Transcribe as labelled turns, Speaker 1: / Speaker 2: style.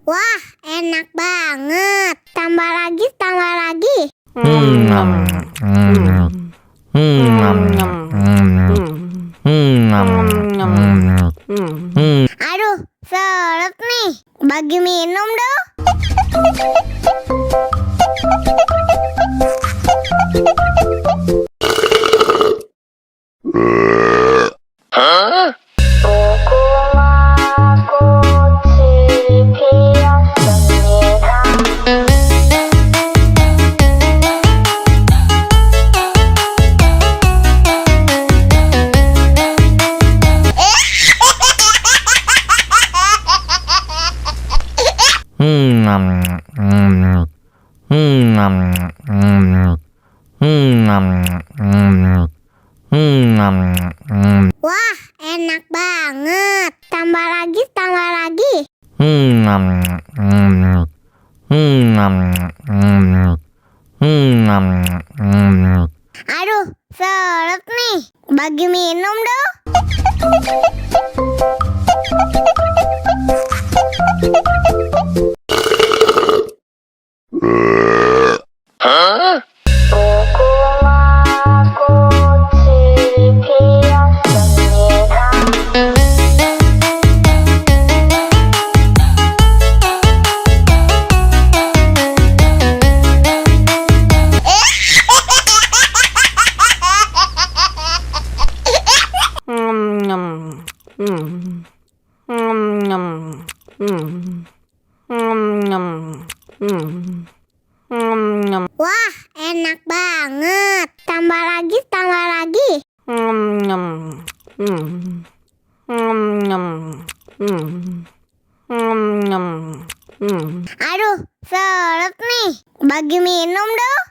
Speaker 1: Wah, enak banget. Tambah lagi, tambah lagi. Aduh, seret nih. Bagi minum dong. Wah, enak banget. Tambah lagi, tambah lagi. Aduh, seret nih. Bagi minum dong. Wah, enak banget. Tambah lagi, tambah lagi. Aduh, seret nih. Bagi minum dong.